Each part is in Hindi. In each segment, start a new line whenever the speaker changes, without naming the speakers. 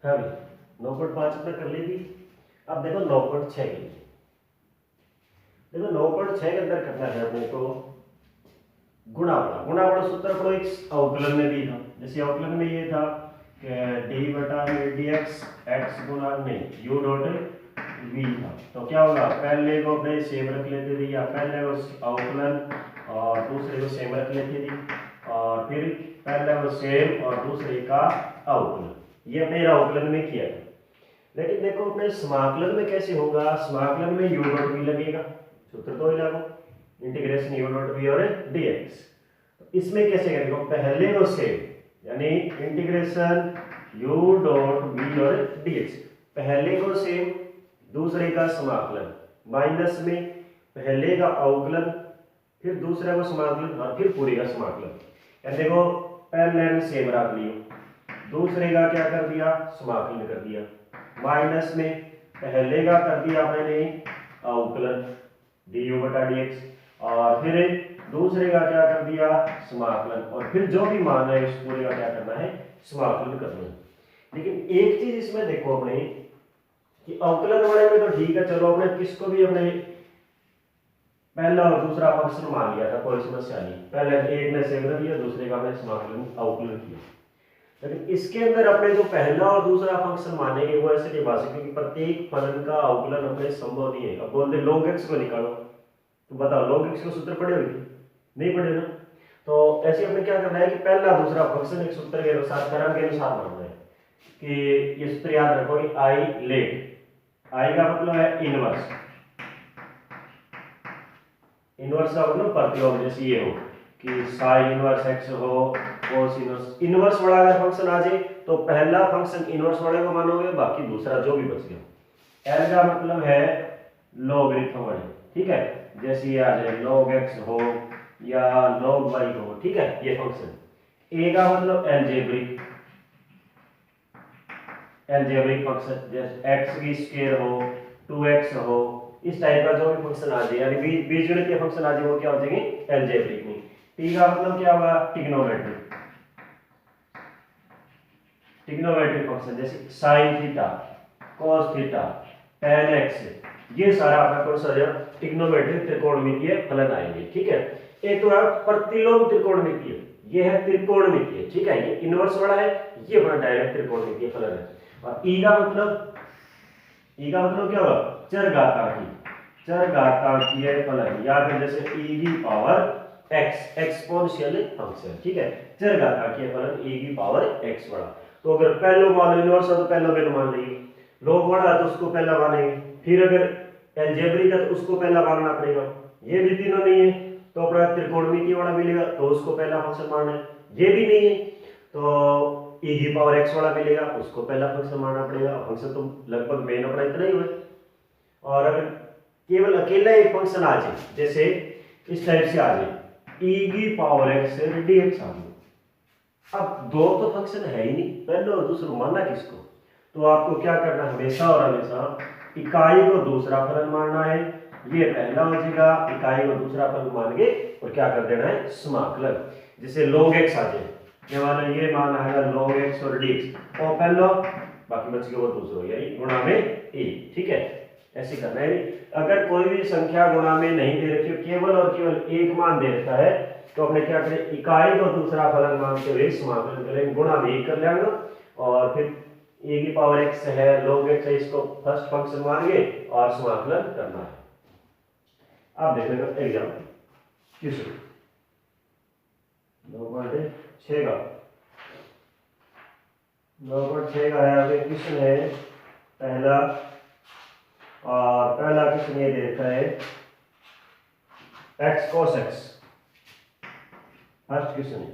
हाँ भाई 9.5 अपने कर ली थी। अब देखो 9.6 के लिए, देखो 9.6 के अंदर करना है अपने को गुणावड़ा। गुणावड़ा सूत्र अपनो एक अवकलन में भी था, जैसे अवकलन में ये था कि डी बटा में डी एक्स एक्स गुणा नहीं यू डॉट वी था। तो क्या होगा, पहले को अपने सेम रख लेते थे, या पहले वो अवकलन और दूसरे को सेम रख लेते थे, और फिर पहले वो सेम और दूसरे का अवकलन, ये अपने अवकलन में किया था। लेकिन देखो अपने समाकलन में कैसे होगा, समाकलन में यू डॉट वी लगेगा, सूत्र तो ही लागू, इंटीग्रेशन यू डॉट वी और dx। इसमें कैसे करेंगे, पहले को सेम यानी इंटीग्रेशन यू डॉट वी और dx, पहले को सेम दूसरे का समाकलन, माइनस में पहले का अवकलन फिर दूसरे को समाकलन और फिर पूरे का समाकलन। यानी देखो पहले ने सेम रख लियो, दूसरे का क्या कर दिया समाकलन कर दिया, माइनस में पहले का कर दिया मैंने अवकलन du बटा dx, और फिर दूसरे का क्या कर दिया समाकलन, और फिर जो भी मान है उस पूरे का क्या करना है समाकलन करना है। लेकिन एक चीज इसमें देखो अपने कि अवकलन वाले में तो ठीक है, चलो अपने किसको भी अपने पहला और दूसरा फंक्शन मान लिया था, कोई समस्या नहीं, पहले एक ने सेम रख दिया, दूसरे का मैंने समाकलन अवकलन किया। लेकिन इसके अंदर अपने जो पहला और दूसरा फंक्शन मानेंगे वो ऐसे नहीं मान सकते, क्योंकि प्रत्येक फलन का अवकलन अपने संभव नहीं है। अब बोलते log x को निकालो, तो बताओ log x को सूत्र पढ़े हुए नहीं पढ़े ना, तो ऐसे अपने क्या करना है कि पहला दूसरा फंक्शन एक सूत्र के अनुसार क्रम के अनुसार मानना है कि ये सूत्र याद रखो कि आई लेट, आई का मतलब है इनवर्स, इनवर्स का मतलब प्रतिलोम, जैसे ये हो कि साइन इनवर्स x हो, cos इनवर्स, इनवर्स वाला अगर फंक्शन आ जाए तो पहला फंक्शन इनवर्स वाले को मानोगे, बाकी दूसरा जो भी बच गया। l का मतलब है लॉगरिथम वाले, ठीक है, जैसे ये आ जाए log x हो या log y हो, ठीक है, ये फंक्शन। a का मतलब एलजेब्रिक, एलजेब्रिक फंक्शन, जैसे x की स्क्वायर हो 2x हो, इस टाइप का जो भी फंक्शन आ जाए, यानी बीजगणित के फंक्शन आ जाए वो क्या हो जाएंगे एलजेब्रिक में। टी का मतलब क्या होगा ट्रिग्नोमेट्रिक, ट्रिग्नोमेट्रिक फंक्शन, जैसे sin theta cos theta tan x, ये सारा आपका कौन सा है ट्रिग्नोमेट्रिक त्रिकोणमितीय फलन आएंगे, ठीक है। एक तो है प्रतिलोम त्रिकोणमितीय, ये है त्रिकोणमितीय, ठीक है, ये इनवर्स वाला है, ये बड़ा डायरेक्ट त्रिकोणमितीय फलन है। और ई का मतलब क्या होगा चरघातांकी, चरघातांकीय फलन, या फिर जैसे e की पावर x एक्सपोनेंशियल फंक्शन, ठीक है, चरघातांकीय फलन e की पावर x बड़ा। तो अगर पहला मान इनवर्स है तो पहला वैल्यू मान लेंगे, log बड़ा है तो उसको पहला मानेंगे, फिर अगर एलजेब्रिक है तो उसको पहला मानना पड़ेगा, ये भी तीनों नहीं है तो अपना त्रिकोणमितीय वाला मिलेगा तो उसको पहला फंक्शन मानना है, ये भी नहीं है तो e की पावर x वाला मिलेगा, उसको पहला फंक्शन मानना पड़ेगा। फंक्शन तो लगभग मेन अपना इतना ही हुआ। और अगर केवल अकेला एक फंक्शन आ जाए, जैसे इस टाइप से आ जाए e की पावर x से dx आ जाए, अब दो तो फंक्शन है ही नहीं, पहले और दूसरा मानना किसको, तो आपको क्या करना हमेशा और हमेशा इकाई को दूसरा फलन मानना है, ये पहला हो जाएगा, इकाई को दूसरा फलन मान के और क्या कर देना है समाकलन। जैसे log x आ जाए, ये वाला ये मान आएगा log x और dx, और पहला बाकी बच गया वो दूसरा, यानी गुणा में a, ठीक है, ऐसे करना है। अगर कोई भी संख्या गुणा में नहीं दे रखी, केवल और केवल एक मान दे रखा है, तो अपने क्या करें इकाई को दूसरा फलन मानते हुए समाकलन करें, गुणा में एक कर लेंगे, और फिर e की पावर x है log x है, इसको फर्स्ट फंक्शन मान के और समाकलन करना है। आप देखिएगा एग्जाम किस 9.6 का 9.6 का है, अभी क्वेश्चन है पहला, और पहला क्वेश्चन ये दे रखा है x cos x, first question है,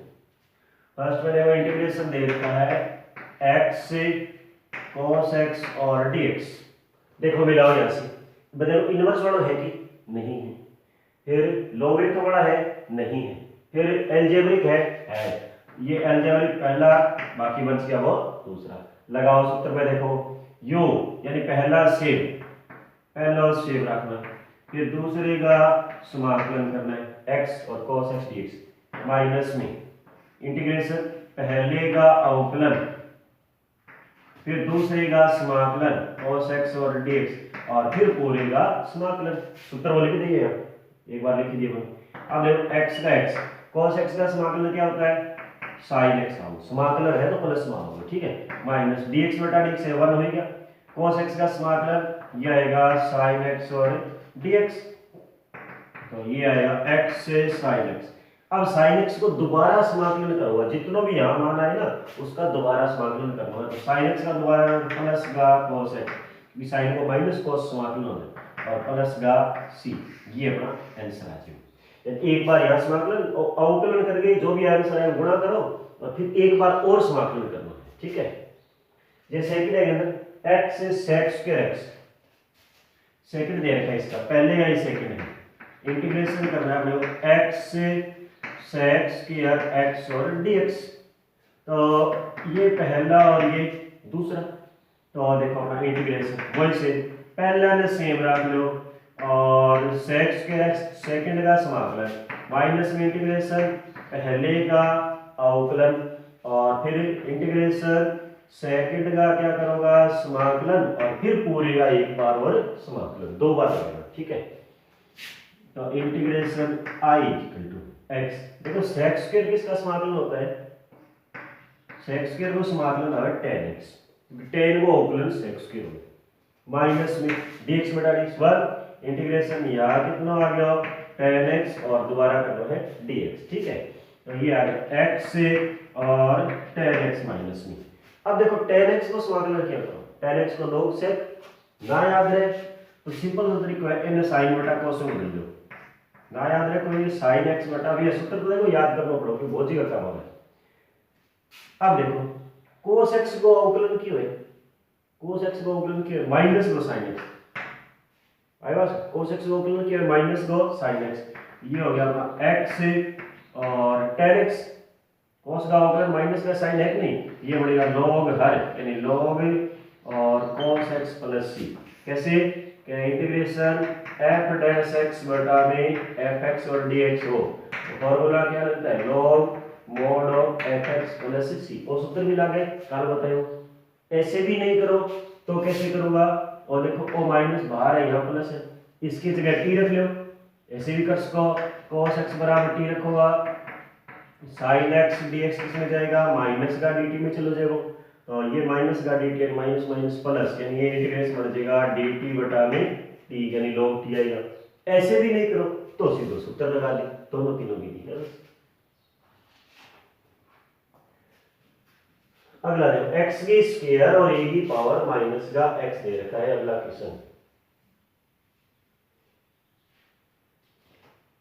फर्स्ट में देखो इंटीग्रेशन दे रखा है x से cos x और dx, देखो मिलाओ यहां से, बताओ इनवर्स वाला है कि नहीं है, फिर लॉगरिथम वाला है नहीं है, फिर एलजेब्रिक है, ये एलजेब्रिक पहला, बाकी बच गया वो दूसरा। लगाओ सूत्र में देखो u यानी पहला सेम, पहला सेम रखना, फिर दूसरे का समाकलन करना है x और cos x dx, माइनस में इंटीग्रेशन पहले का अवकलन फिर दूसरे का समाकलन cos x और dx और फिर पूरे का समाकलन। सूत्र वो लिख दीजिए, एक बार लिख दीजिए। अब देखो x का x, cos x का समाकलन क्या होता है, sin x आओ, समाकलन है तो प्लस मान होगा, ठीक है, माइनस dx बटा dx है 1 हो गया। cos x का समाकलन ये आएगा sin x और dx, तो ये आएगा x से sin x। अब sin x को दोबारा समाकलन करूंगा, जितना भी यहाँ मान आए ना उसका दोबारा समाकलन करूंगा, तो sin x का दोबारा प्लस का cos x, sin को माइनस cos समाकलन होगा और प्लस का c, ये अपना आंसर आ जाएगा। एक बार यहाँ समाकलन अवकलन करके जो भी आंसर आए गुणा करो और फिर एक बार और समाकलन करना है, ठीक है। जैसे कि अंदर x से sec स्क्वायर x, सेकंड दे रखा है इसका, पहले या सेकंड है, इंटीग्रेशन करना है अपने x से sec स्क्वायर x और dx, तो ये पहला और ये दूसरा, तो देखो अपना इंटीग्रेशन वही से पहला ने सेम रख लो और sec स्क्वायर x सेकंड का समाकलन माइनस में इंटीग्रेशन पहले का अवकलन और फिर इंटीग्रेशन सेकंड का क्या करोगा समाकलन और फिर पूरे का एक बार और समाकलन, दो बार करेगा, ठीक है। तो integration i equal to x, देखो sec स्क्वायर किसका समाकलन होता है, sec स्क्वायर को समाकलन है tan x, tan को अवकलन sec स्क्वायर हो माइनस में dx बटा dx 1 इंटीग्रेशन यहाँ कितना आ गया tan x और दोबारा करना है dx, ठीक है। तो ये आ गया x से और tan x माइनस में। अब देखो tan x को समाकलन क्या करो, tan x को log sec ना याद रहे तो सिंपल सा तरीका है n sin बटा cos में बदल दो, ना याद रहे कोई sin x बटा भी सूत्र तो देखो याद करना पड़ेगा, बहुत ही का काम है। अब देखो cos x को अवकलन क्यों है, cos x को अवकलन क्यों है माइनस को sin x, आई बात, cos x को अवकलन क्यों है माइनस को sin x, ये हो गया अपना x से और tan x, cos का अवकलन माइनस का sin है कि नहीं, ये बढ़ेगा log हर यानी log और cos x प्लस c, कैसे इंटीग्रेशन f डैश x बटा में fx और dx हो, तो फॉर्मूला क्या लगता है log mod of fx plus c, और सूत्र भी लागे कल बताओ। ऐसे भी नहीं करो तो कैसे करूंगा, और देखो o माइनस बाहर है यहाँ प्लस है, इसकी जगह t रख लो, ऐसे भी कर सको cos x बराबर t रखोगा, sin x dx किसमें जाएगा माइनस का dt में चलो जाएगा, तो ये माइनस का dt माइनस माइनस प्लस यानी ये इंटीग्रेशन बढ़ जाएगा dt बटा में t यानी log t आएगा। ऐसे भी नहीं करो तो सीधे सूत्र लगा दे, दोनों तीनों विधि है। अगला देखो x की स्क्वायर और a की पावर माइनस का x दे रखा है, अगला क्वेश्चन।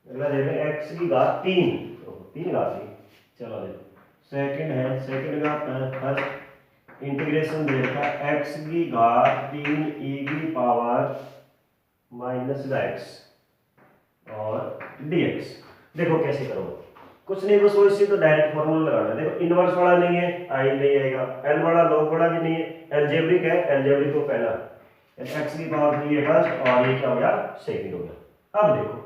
अगला देखो x की घात 3 घात 3, चलो देखो सेकंड है, सेकंड का फर्स्ट इंटीग्रेशन दे रखा है x की घात 3 e की पावर माइनस का x और dx। देखो कैसे करोगे, कुछ नहीं बस वैसे तो डायरेक्ट फॉर्मूला लगाना है। देखो इनवर्स वाला नहीं है, आई नहीं आएगा, एल वाला लॉग वाला भी नहीं है, एलजेब्रिक है, एलजेब्रिक को पहला x की पावर 3 है फर्स्ट और ये क्या हो गया सेकंड हो गया। अब देखो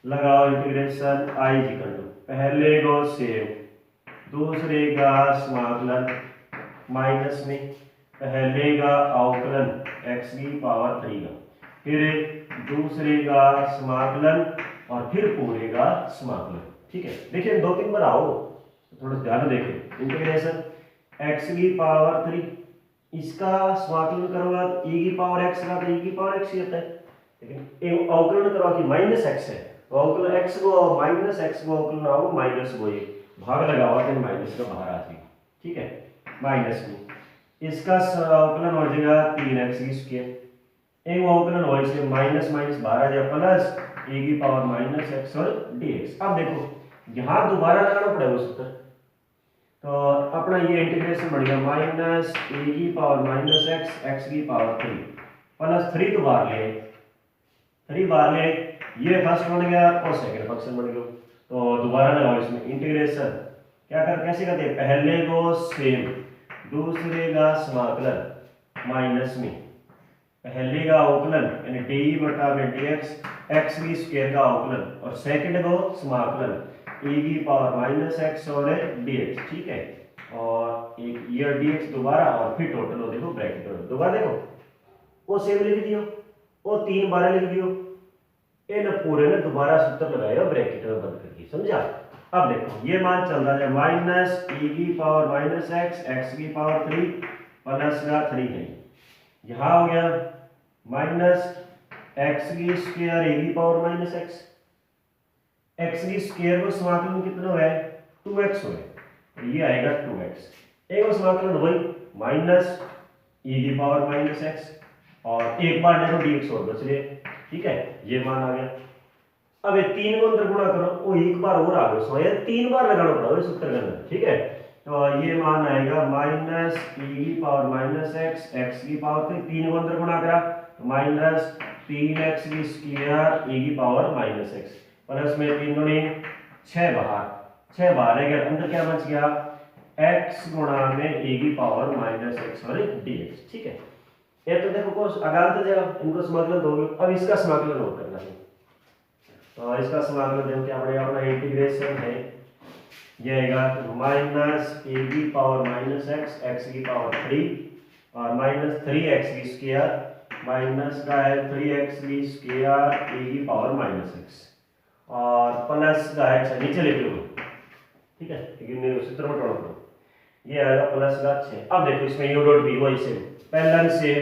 लगाओ इंटीग्रेशन i इक्वल टू पहले को सेम दूसरे का समाकलन माइनस में पहले का अवकलन x की पावर 3 का, फिर दूसरे का समाकलन और फिर पूरे का समाकलन, ठीक है। देखिए दो तीन बार आओ थोड़ा ध्यान देखें, इंटीग्रेशन x की पावर 3 इसका समाकलन करोगा e की पावर x का, तो e की पावर x ही होता है, लेकिन अवकलन करवा कि माइनस x है, तो अवकलन x को माइनस x को अवकलन आओ माइनस को ये भाग लगाओ तो माइनस का बाहर आ जाएगा, ठीक है, माइनस में इसका अवकलन हो जाएगा 3x की स्क्वायर, एक अवकलन हो इसलिए माइनस माइनस बाहर आ जाएगा प्लस e की पावर माइनस x और dx। अब देखो यहाँ दोबारा लगाना पड़ेगा सूत्र, तो अपना ये इंटीग्रेशन बढ़ गया माइनस e की पावर माइनस x की पावर 3 प्लस 3 तो बाहर ले 3 बाहर ले, ये फर्स्ट बन गया और सेकंड फंक्शन बन गया, तो दोबारा लगाओ इसमें इंटीग्रेशन क्या कर कैसे करते हैं, पहले को सेम दूसरे का समाकलन माइनस में पहले का अवकलन यानी डी बटा में dx x की स्क्वायर का अवकलन और सेकंड को समाकलन e की पावर माइनस x और dx, ठीक है। और एक ये dx दोबारा और फिर टोटल हो देखो ब्रैकेट में दोबारा देखो वो सेम लिख दियो वो 3 बार लिख दियो इन पूरे ने दोबारा सूत्र लगाया ब्रैकेट में बंद करके समझा। अब देखो ये मान चल रहा है माइनस e की पावर माइनस एक्स एक्स की पावर 3 प्लस का 3 है यहाँ हो गया माइनस एक्स की स्क्वायर e की पावर माइनस एक्स एक्स की स्क्वायर को समाकलन कितना है 2x है तो ये आएगा 2x एक को समाकलन वही माइनस e की पावर माइनस एक्स और एक बार देखो dx और बच रहे ठीक है ये मान आ गया। अब ये 3 को अंदर गुणा करो वो एक बार और आ गया सो ये 3 बार लगाना पड़ा इस सूत्र के अंदर ठीक है तो ये मान आएगा माइनस e की पावर माइनस एक्स एक्स की पावर 3 को अंदर गुणा करा तो माइनस 3x की स्क्वायर e की पावर माइनस एक्स प्लस में 3 दूनी 6 बाहर है गया अंदर क्या बच गया x गुणा में e की पावर माइनस एक्स और dx ठीक है। ये तो देखो को अगाल तो जरा इनको समाकलन दोगे अब इसका समाकलन और करना है तो इसका समाकलन देखो क्या पड़ेगा अपना इंटीग्रेशन है ये आएगा माइनस ए की पावर माइनस एक्स एक्स की पावर 3 और माइनस 3x की स्क्वायर माइनस का है 3x की स्क्वायर ए की पावर माइनस एक्स और प्लस का x नीचे लिख लो ठीक है लेकिन मेरे सूत्र में टोड़ दो ये आएगा प्लस का 6। अब देखो इसमें u डॉट v वही से पहला से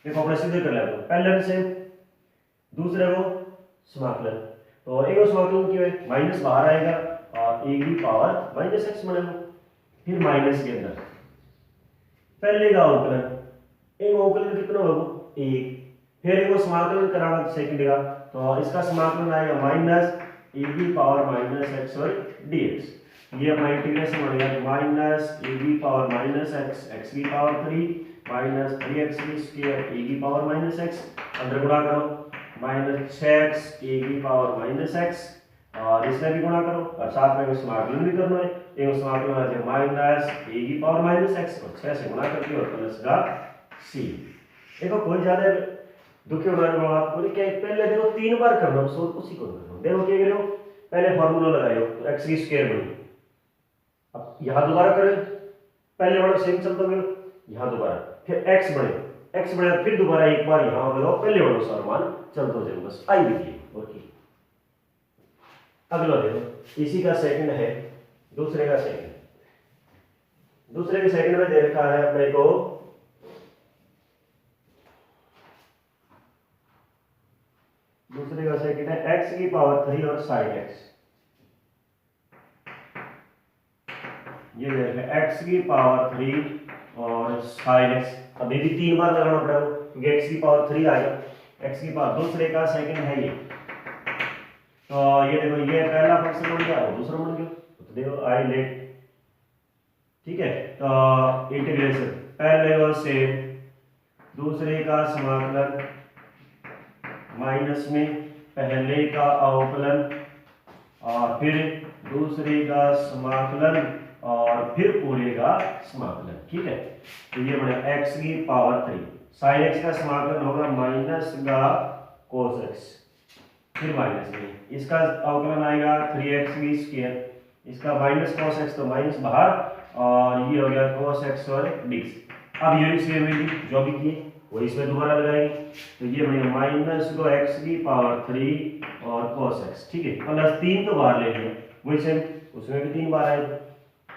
देखो अपने सीधे कर लेते पहले से दूसरे को समाकलन तो एक समाकलन क्यों है माइनस बाहर आएगा और e की पावर माइनस एक्स बनेगा फिर माइनस के अंदर पहले का अवकलन एक अवकलन कितना होगा 1 फिर एक समाकलन कराना सेकंड का तो इसका समाकलन आएगा माइनस e की पावर माइनस एक्स और dx ये अपना इंटीग्रेशन बनेगा माइनस e की पावर माइनस एक्स एक्स की पावर 3 माइनस 3x की स्क्वायर e की पावर माइनस एक्स अंदर गुणा करो माइनस 6x e की पावर माइनस एक्स और इसमें भी गुणा करो और साथ में समाकलन भी करना है एक समाकलन आ जाए माइनस e की पावर माइनस एक्स और 6 से गुणा करके और प्लस का c देखो कोई ज्यादा दुखी होना नहीं बात बोले क्या पहले देखो 3 बार करना है सो उसी को करना देखो क्या करो पहले फार्मूला लगाओ x की स्क्वायर बनी अब यहां दोबारा करें पहले वाला सेम चलता गया यहां दोबारा फिर x बने फिर दोबारा एक बार यहां लगाओ पहले वाला सारा मान चलता जाए बस आई लिखिए और की अगला देखो इसी का सेकंड है दूसरे के सेकंड में दे रखा है अपने को दूसरे का सेकंड है x की पावर 3 और sin x ये दे रखा है x की पावर 3 और sin x अभी भी 3 बार लगाना पड़ेगा क्योंकि x की पावर 3 आएगा x की पावर दूसरे का सेकंड है ये तो ये देखो ये पहला फंक्शन बन गया और दूसरा बन गया तो देखो आई लेट ठीक है तो इंटीग्रेशन पहले को से दूसरे का समाकलन माइनस में पहले का अवकलन और फिर दूसरे का समाकलन और फिर पूरे का समाकलन ठीक है तो ये बने x की पावर 3 sin x का समाकलन होगा माइनस का cos x फिर माइनस में इसका अवकलन आएगा 3x की स्क्वायर इसका माइनस cos x तो माइनस बाहर और ये हो गया cos x और dx अब ये सेम है जो भी किए वो इसमें दोबारा लगाएंगे तो ये बनेगा माइनस को x की पावर 3 और cos x ठीक है प्लस 3 तो बाहर ले लिया वही सेम उसमें भी 3 बार आएगा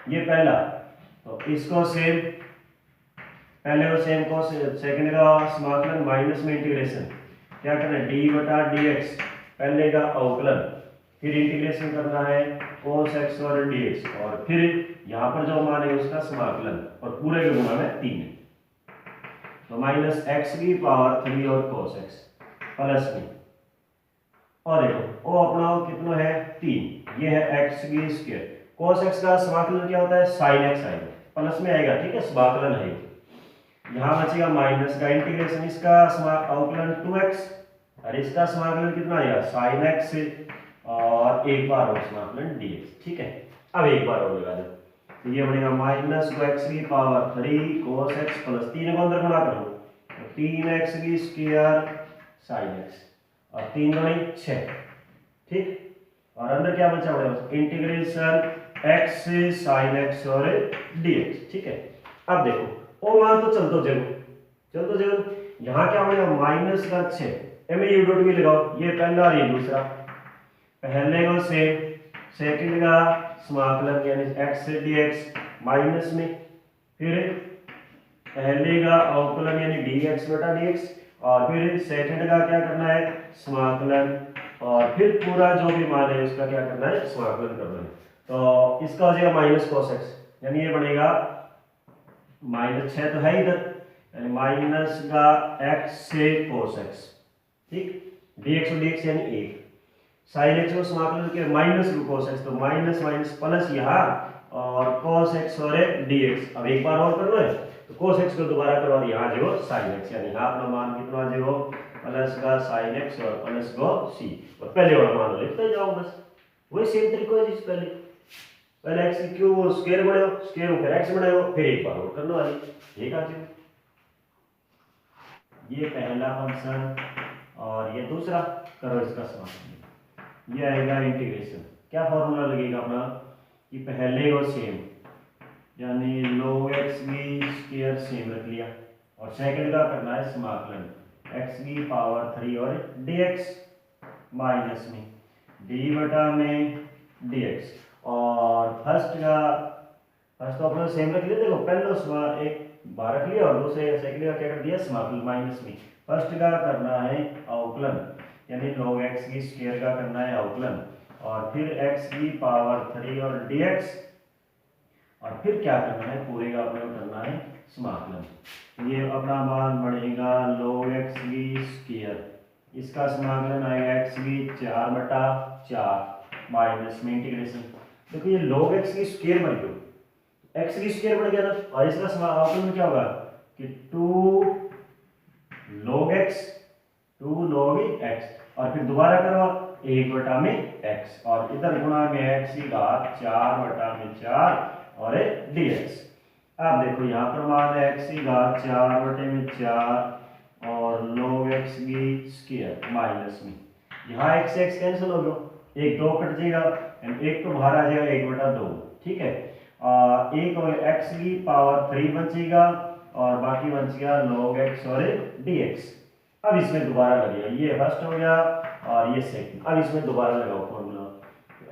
ये पहला तो इसको सेम पहले को सेम को सेकंड का समाकलन माइनस में इंटीग्रेशन क्या करना है d बटा dx पहले का अवकलन फिर इंटीग्रेशन करना है cos x और dx और फिर यहाँ पर जो मान है उसका समाकलन और पूरे के गुणा में 3 है तो माइनस x की पावर 3 और cos x प्लस में और देखो वो अपना कितना है 3 ये है x की स्क्वायर cos x का समाकलन क्या होता है sin x आएगा प्लस में आएगा ठीक है समाकलन है यहाँ बचेगा माइनस का इंटीग्रेशन इसका अवकलन 2x और इसका समाकलन कितना आएगा sin x से और एक बार और समाकलन dx ठीक है अब एक बार और लगा दो तो ये बनेगा माइनस को x की पावर 3 cos x प्लस 3 को अंदर गुणा करो तो 3x की स्क्वायर sin x और 3 गुणे 6 ठीक और अंदर क्या बचा बड़ा इंटीग्रेशन एक्स से साइन एक्स और dx, ठीक है। अब देखो ओ मान तो चल तो जरूर यहाँ क्या बनेगा माइनस का 6 एम यू डॉट भी लगाओ, ये पहला और ये दूसरा, पहले को सेम, सेकंड का समाकलन यानी x से dx माइनस में, फिर पहले का अवकलन यानी dx बटा dx, और फिर सेकंड का क्या करना है समाकलन, और फिर पूरा जो भी मान है उसका क्या करना है समाकलन करना है। तो इसका हो जाएगा माइनस cos x, यानी ये बनेगा माइनस 6 तो है इधर, यानी माइनस का x से cos x, ठीक, dx और dx यानी 1, साइन x को समाकलन किया माइनस cos x, तो माइनस माइनस प्लस यहाँ और cos x और dx। अब एक बार और करना है तो cos x को दोबारा करवा दिया, यहाँ जो sin x, यानी यहाँ अपना मान कितना जो प्लस का sin x और प्लस को c, और पहले वाला मान लिखते जाओ बस, वही सेम तरीका है जिस पहले x की क्यूब स्क्वायर बनाओ, स्क्वायर फिर x बनाओ, फिर एक बार और करने वाली, ठीक है। ये पहला फंक्शन और ये दूसरा, करो इसका समाकलन, ये आएगा इंटीग्रेशन, क्या फॉर्मूला लगेगा अपना कि पहले और सेम यानी log x की स्क्वायर सेम रख लिया, और सेकंड का करना है समाकलन x की पावर 3 और dx माइनस में d बटा में dx, और फर्स्ट तो अपना सेम रख लिया, देखो पहले एक बार रख लिया और दूसरे सेकंड का क्या कर दिया समाकलन माइनस में, फर्स्ट का करना है अवकलन यानी log x की स्क्वायर का करना है अवकलन, और फिर x की पावर 3 और dx, और फिर क्या करना है पूरे का अपने को करना है समाकलन, ये अपना मान बढ़ेगा log x की स्क्वायर, इसका समाकलन आएगा x की 4 बटा 4 माइनस में इंटीग्रेशन, देखो ये log x की स्क्वायर बन गई, x की स्क्वायर बन गया ना, और इसका समाकलन क्या होगा कि 2 log x, और फिर दोबारा करो 1 बटा में x, और इधर गुणा में x की घात 4 बटा में 4 और dx। अब देखो यहाँ पर मान है x की घात 4 बटे में 4 और log x की स्क्वायर माइनस में, यहाँ x से x कैंसिल हो गया, एक 2 कट जाएगा, एक तो बाहर आ जाएगा 1 बटा 2, ठीक है, एक और x की पावर 3 बचेगा और बाकी बच गया log x और dx। अब इसमें दोबारा लगेगा, ये फर्स्ट हो गया और ये सेकंड, अब इसमें दोबारा लगाओ फॉर्मूला,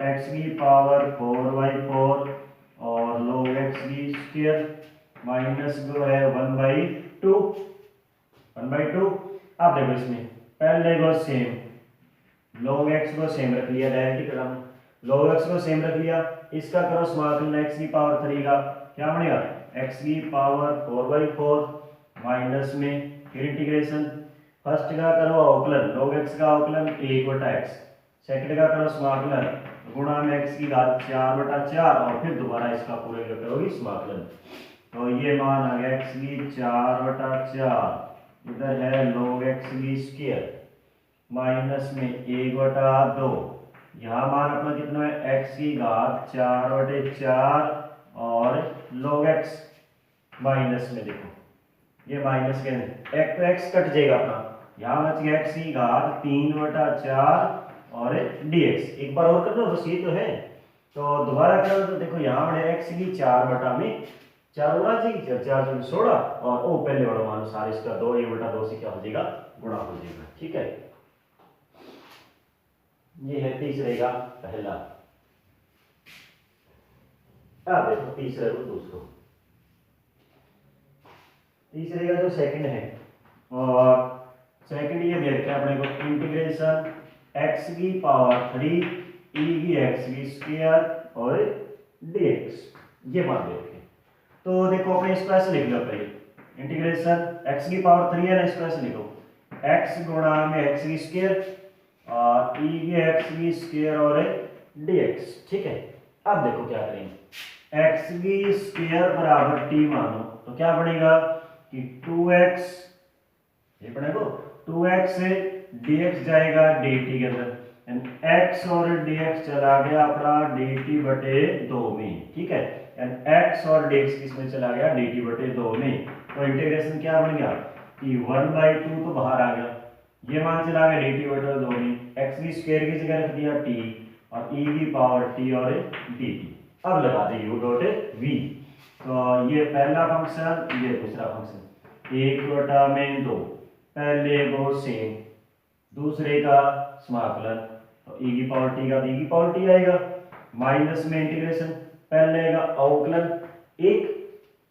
x की पावर 4/4 और log x की स्क्वायर माइनस जो है 1/2। अब देखो इसमें पहले को सेम, log x को सेम रख लिया, डायरेक्ट क्रम log x को सेम रख लिया, इसका करो समाकलन x की पावर 3 का क्या बनेगा x की पावर 4/4 माइनस में, फिर इंटीग्रेशन, फर्स्ट का करो अवकलन log x का अवकलन 1 बटा x, सेकंड का करो समाकलन गुणा में x की घात 4 बटा 4, और फिर दोबारा इसका पूरे का करोगे समाकलन, तो ये मान आ गया x की 4 बटा 4, इधर है log x की स्क्वायर माइनस में 1 बटा 2, यहाँ मान अपना कितना है x की घात 4 बटे 4 और log x माइनस में, देखो ये माइनस के एक तो x कट जाएगा अपना, यहाँ बच गया x की घात 3 बटा 4 और dx, एक बार और कर लो बस, ये तो है, तो दोबारा करो तो देखो यहाँ बने x की 4 बटा में 4 होना चाहिए, 4 4 16, और ओ पहले वाला मान सारे इसका 2 1 बटा 2 से क्या हो जाएगा गुणा हो जाएगा, ठीक है। ये है तीसरे का पहला, अब देखो तीसरे को दूसरा, तीसरे का जो सेकंड है, और सेकंड ये देख के अपने को इंटीग्रेशन x की पावर 3 e की x की स्क्वायर और dx, ये बात देख के, तो देखो अपने इसको ऐसे लिख लो, पहले इंटीग्रेशन x की पावर 3 है ना, इसको ऐसे लिखो x गुणा में x की स्क्वायर और e की x की स्क्वायर और dx, ठीक है। अब देखो क्या करेंगे, x की स्क्वायर बराबर t मानो तो क्या बनेगा कि 2x, ये बनेगा 2x से dx जाएगा dt के अंदर, x और dx चला गया अपना dt बटे 2 में, ठीक है, x और dx किसमें चला गया dt बटे 2 में, तो इंटीग्रेशन क्या बन गया कि 1/2 तो बाहर आ गया, ये मान चला गया dt बटे 2 में, x की स्क्वायर की जगह रख दिया t और e की पावर t और dt, अब लगा दे u डॉट v। तो ये पहला फंक्शन, ये दूसरा फंक्शन, एक टर्म में दो, पहले को सेम, दूसरे का समाकलन, तो e की पावर t का e की पावर t आएगा, माइनस में इंटीग्रेशन, पहले का अवकलन एक,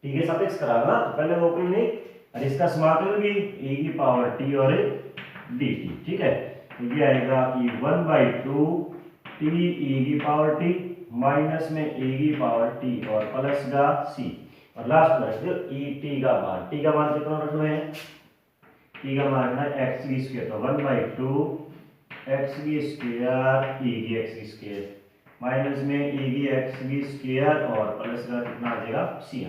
t के सापेक्ष कराना, तो पहले अवकलन एक, और इसका समाकलन भी e की पावर t और dt, ठीक है। तो ये आएगा कि 1/2 t e की पावर t माइनस में e की पावर t और प्लस का c, और लास्ट में रख दो e t का मान। t का मान कितना रखना है? t का मान रखना है x की स्क्वायर, तो 1/2 x की स्क्वायर e की x की स्क्वायर माइनस में e की x की स्क्वायर और प्लस का कितना आ जाएगा c,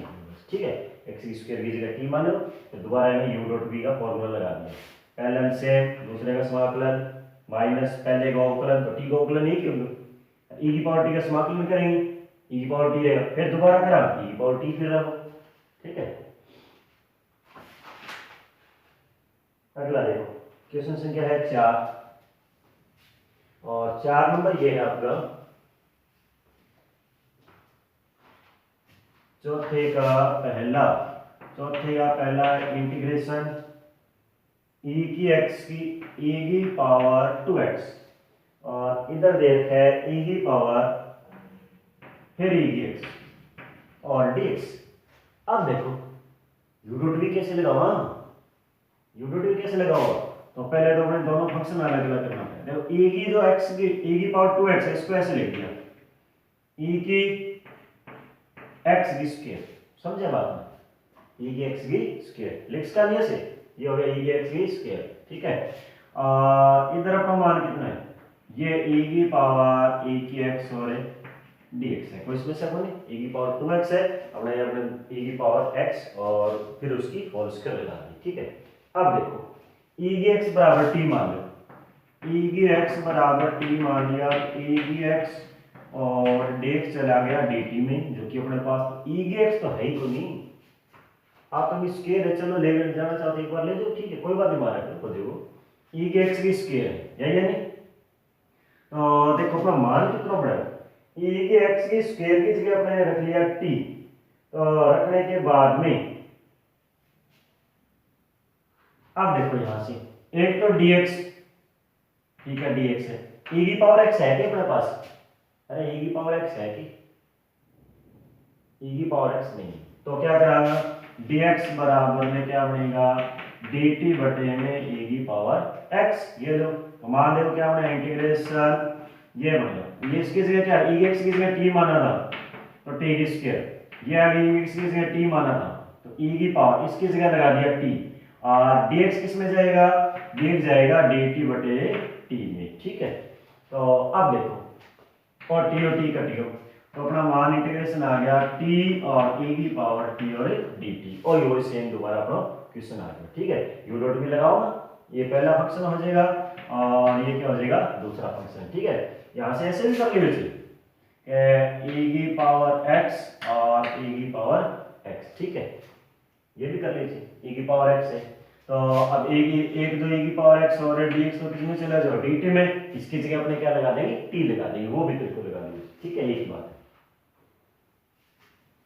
ठीक है। x की स्क्वायर की जगह t मानो, तो दोबारा u डॉट v का फॉर्मूला लगा दिया, पहले से दूसरे का समाकलन माइनस पहले का अवकलन, तो t का अवकलन ही क्यों, e की पावर t का समाकलन करेंगे, e की पावर t रहेगा, फिर दोबारा करा e की पावर t फिर रखो, ठीक है। अगला देखो क्वेश्चन संख्या है 4, और 4 नंबर ये है आपका चौथे का पहला इंटीग्रेशन e की x की e की पावर 2x, और इधर दे रखा है e की पावर फिर e की x और dx। अब देखो u डॉट v कैसे लगाऊंगा, u डॉट v कैसे लगाऊंगा, तो पहले तो अपने दोनों फंक्शन अलग अलग करना है। देखो e की जो x की e की पावर 2x है, इसको ऐसे लिख दिया e की x की स्क्वायर, समझे बात में, e की x की स्क्वायर लिख इसका नहीं से, ये हो गया e की x की स्क्वायर, ठीक है। इधर अपना मान कितना है, ये e की पावर e की x और dx है, कोई इसमें से नहीं, e की पावर 2x है, अपने e की पावर x और फिर उसकी होल स्क्वायर लगा दी, ठीक है। अब देखो e की x बराबर t मान लो, e की x बराबर t मान लिया, e की x और dx चला गया dt में, जो कि अपने पास e की x तो है ही कोई नहीं, आप तो स्क्वायर है, चलो ले जाना चाहते एक बार ले दो, ठीक है, कोई बात नहीं, मारा करो, देखो e की x की स्क्वायर है या नहीं, तो देखो अपना मान कितना बड़ा है, e की x की स्क्वायर की जगह अपने रख लिया t, तो रखने के बाद में अब देखो यहां से एक तो dx, ठीक है dx है, e की पावर x है कि अपने पास, अरे e की पावर x है कि, e की पावर x नहीं, तो क्या करांगा, dx बराबर में क्या बनेगा dt बटे में e की पावर x, ये लो, तो मान देखो क्या बना इंटीग्रेशन, ये बनेगा, ये इसकी जगह क्या e x की जगह t माना था, तो t की स्क्वायर, ये आ गई x की जगह t माना था, तो e की पावर इसकी जगह लगा दिया t, और dx किस में जाएगा, dx जाएगा dt बटे t में, ठीक है। तो अब देखो और t कटियो, तो अपना मान इंटीग्रेशन आ गया t और e की पावर t और dt, और ये सेम दोबारा अपना क्वेश्चन आ गया, ठीक है। u डॉट भी लगाओ ना, ये पहला फंक्शन हो जाएगा और ये क्या हो जाएगा दूसरा फंक्शन, ठीक है। यहां से ऐसे भी कर लीजिए e की पावर x और e की पावर x, ठीक है, ये भी कर लीजिए, e की पावर x है, तो अब एक दो e की पावर x और dx तो किसमें चला जाओ dt में, इसकी जगह अपने क्या लगा देंगे t लगा देंगे, वो भी बिल्कुल लगा देंगे, ठीक है, एक बात है।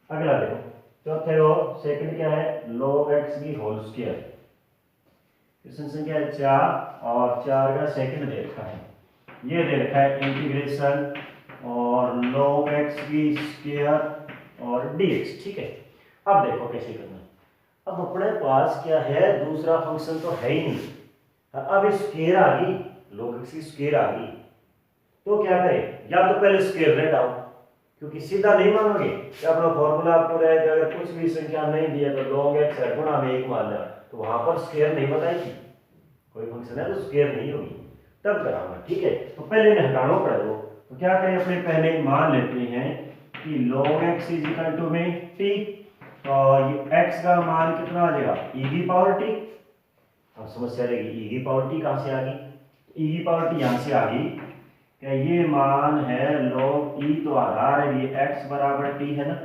अगला देखो चौथे वो सेकंड क्या है, log x की होल स्क्वायर, क्वेश्चन संख्या 4, और 4 का सेकंड दे रखा है, ये दे रखा है इंटीग्रेशन और log x की स्क्वायर और dx, ठीक है। अब देखो कैसे करना है, अब अपने पास क्या है, दूसरा फंक्शन तो है ही नहीं, अब स्क्वायर आ गई, log x की स्क्वायर आ गई, तो क्या करें, या तो पहले स्क्वायर लेट आओ, क्योंकि सीधा नहीं मानोगे कि अपना फॉर्मूला आपको रहेगा, अगर कुछ भी संख्या नहीं दिया तो log x है गुणा में 1 मान लिया, तो वहां पर स्क्वायर नहीं बताएगी, कोई फंक्शन है तो स्क्वायर नहीं होगी, तब कराऊंगा, ठीक है। तो पहले इन्हें हटाना पड़ेगा, तो क्या करें, अपने पहले मान लेते हैं कि log x is equal to में t, तो ये x का मान कितना आ जाएगा e की पावर t, अब समस्या रहेगी e की पावर t कहां से आ गई, e की पावर t यहां से आ गई, क्या ये मान है log e, तो आधार है ये x बराबर t है ना,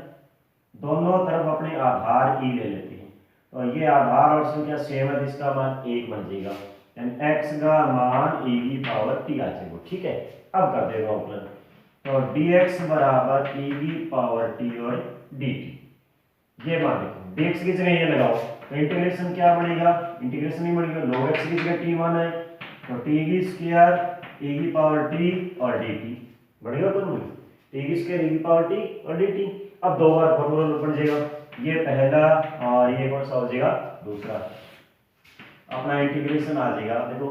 दोनों तरफ अपने आधार e ले लेते हैं, तो ये आधार और संख्या सेम है, इसका मान 1 बन जाएगा, यानी x का मान e की पावर t आ जाएगा, ठीक है। अब कर देगा अवकलन, तो dx बराबर e की पावर t और dt। ये मान लिखो, dx की जगह ये लगाओ तो इंटीग्रेशन क्या बनेगा, इंटीग्रेशन नहीं बनेगा, log x की जगह t मान है तो t की स्क्वायर e की पावर t और dt बढ़ेगा कौन में, t की स्क्वायर e की पावर t और dt। अब दो बार फॉर्मूला बन जाएगा, ये पहला और ये कौन सा हो जाएगा दूसरा, अपना इंटीग्रेशन आ जाएगा। देखो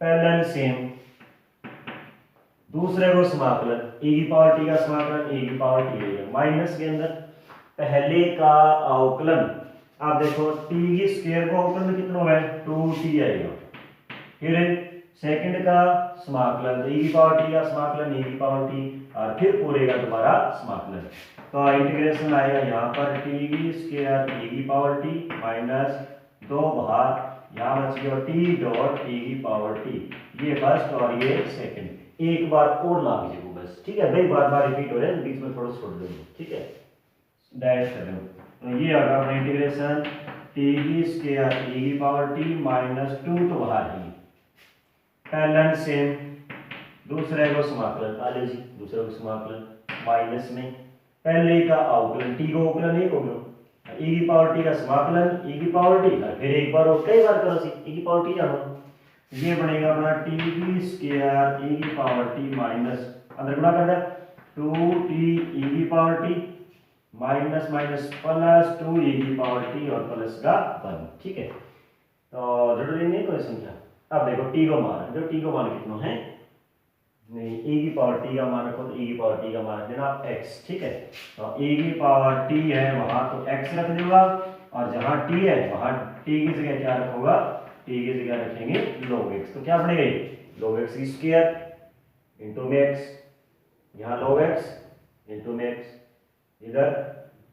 पहला सेम, दूसरे को समाकलन e की पावर t का समाकलन e की पावर t है, माइनस के अंदर पहले का अवकलन, आप देखो t की स्क्वायर को अवकलन कितना है 2t आएगा, फिर सेकंड का समाकलन e की पावर t का समाकलन e की पावर t और फिर पूरे का दोबारा समाकलन। तो इंटीग्रेशन आएगा यहाँ पर t की स्क्वायर e की पावर t माइनस दो बाहर यहाँ बच गया t डॉट e की पावर t, ये फर्स्ट और ये सेकंड, एक बार और लाग जाएगा बस, ठीक है भाई, बार बार रिपीट हो रहे हैं, बीच में थोड़ा छोड़ देंगे, ठीक है डायरेक्ट कर देंगे। तो ये होगा अपना इंटीग्रेशन t की स्क्वायर e की पावर t माइनस 2 तो बाहर ही, पहला सेम, दूसरे को समाकलन आले जी, दूसरे को समाकलन माइनस में पहले का अवकलन t को अवकलन एक हो गया, e की पावर t का समाकलन e की पावर t, फिर एक बार और कई बार करो सी e की पावर t जानो, ये बनेगा अपना t की स्क्वायर e की पावर t माइनस अंदर गुणा कर दे 2t e की power t minus minus plus 2 e की पावर t और प्लस का 1, ठीक है। तो जरूरी नहीं कोई संख्या, अब देखो t को मान, जो t को मान कितना है, नहीं e की पावर t का मान रखो तो e की पावर t का मान रख देना x, ठीक है। तो e की पावर t है वहां तो x रख देगा, और जहां t है वहां t की जगह क्या रखोगा, t की जगह रखेंगे log x, तो क्या बनेगा ये log x की स्क्वायर इंटू में x, यहाँ log x इंटू में x, इधर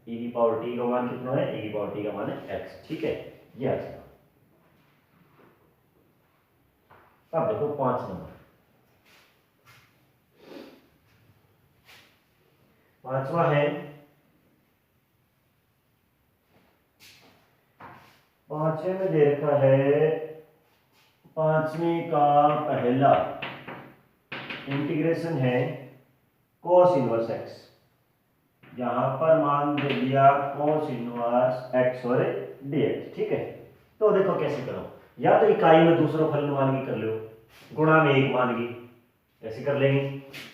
e की पावर t का मान कितना है, e की पावर t का मान है x, ठीक है। ये आ जाएगा। अब देखो 5 नंबर, पांचवा है, पांचवे में दे रखा है, पांचवें का पहला इंटीग्रेशन है cos इनवर्स x, यहां पर मान दे दिया cos इनवर्स x और dx, ठीक है। तो देखो कैसे करो, या तो इकाई में दूसरा फलन मान के कर लो, गुणा में एक मान की, ऐसे कर लेंगे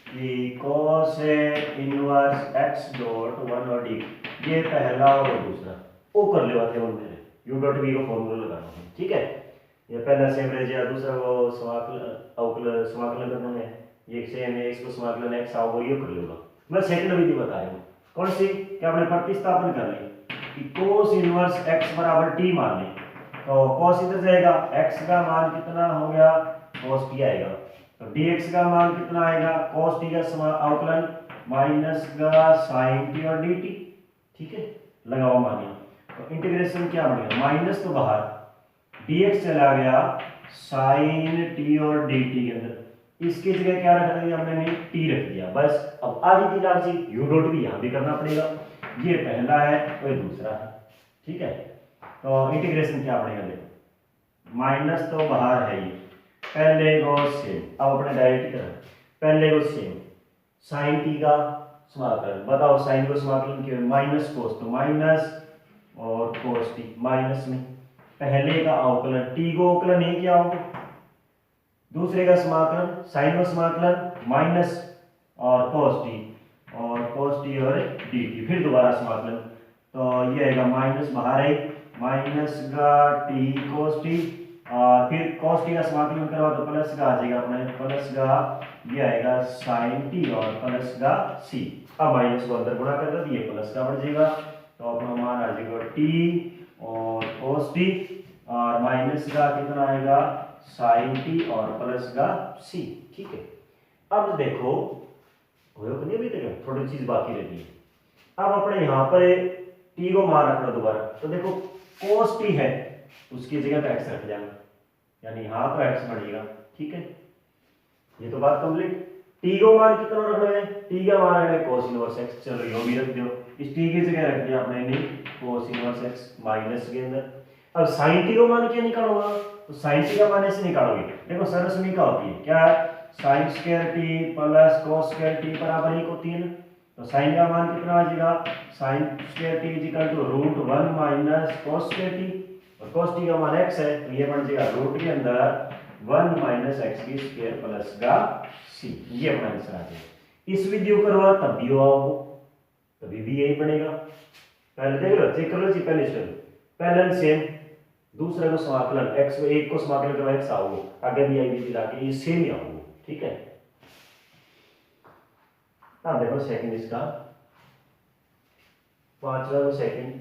कि cos इनवर्स x डॉट 1 और d, ये पहला और दूसरा वो कर ले थे मेरे u डॉट v को फॉर्मूला लगाना है, ठीक है। ये पहला सेम रह जाएगा, दूसरा को समाकलन करना है, ये सेम है, इसको समाकलन x आओ ये कर लेगा। मैं सेकंड विधि बता रहा हूँ कौन सी, क्या आपने प्रतिस्थापन कर ली कि cos इनवर्स x बराबर t मान लें, तो cos इधर जाएगा, x का मान कितना हो गया cos t आएगा, तो dx का मान कितना आएगा cos t का अवकलन माइनस का sin t और dt, ठीक है लगाओ मानिए। तो इंटीग्रेशन क्या बनेगा, माइनस तो बाहर, dx चला गया sin t और dt के अंदर, इसकी जगह क्या रख दिया हमने, t रख दिया बस। अब आगे की लाग जी u डॉट भी यहां भी करना पड़ेगा, ये पहला है और ये दूसरा है, ठीक है। तो इंटीग्रेशन क्या बनेगा, देखो माइनस तो बाहर है, ये पहले को सेम, अब अपने डायरेक्ट करें, पहले को सेम sin t का समाकलन, बताओ sin को समाकलन क्यों, माइनस cos, तो माइनस और cos t माइनस में पहले का अवकलन, t को अवकलन नहीं किया होगा, दूसरे का समाकलन sin का समाकलन माइनस और cos t और dt, फिर दोबारा समाकलन, तो ये आएगा माइनस बाहर है, माइनस का t cos t और फिर cos t का समाकलन करवा तो प्लस का आ जाएगा अपने, प्लस का ये आएगा sin t और प्लस का c, अब माइनस को अंदर गुणा कर दो, ये प्लस का बढ़ जाएगा, तो अपना मान आ जाएगा t और cos t और माइनस का कितना आएगा sin t और प्लस का c, ठीक है। अब देखो नहीं अभी तक थोड़ी चीज बाकी रहती है, अब अपने यहाँ पर t को मान रखना दोबारा, तो देखो cos t है उसकी जगह पे x रख जाएंगे, यानी यहाँ तो x बनेगा, ठीक है। ये तो बात कंप्लीट, t को मान कितना रखना है, t का मान है cos इनवर्स x, चलो यो भी रख दो, इस t की जगह रख दिया आपने नहीं cos इनवर्स x माइनस के अंदर। अब sin t को मान क्या निकालोगे, तो sin t का मान ऐसे निकालोगे, देखो सरस में क्या होती है, क्या sign square T plus cos square T बराबर 1 होती है ना। तो साइन का मान कितना आ जाएगा, sine square T is equal to root 1 minus cos square T, और कॉस टी का मान x है तो ये बन जाएगा रूट के अंदर 1 माइनस एक्स की स्क्वायर प्लस का सी। ये अपना आंसर आ जाएगा। इस विधि को करवा तब भी आओ तभी भी यही बनेगा। पहले देख लो, चेक कर लो जी, पहले चलो पहले सेम, दूसरे को समाकलन x को, एक को समाकलन करो x आओ, आगे भी आई विधि लाके ये सेम ही आओ, ठीक है। अब देखो सेकंड इसका, पांचवा को सेकंड,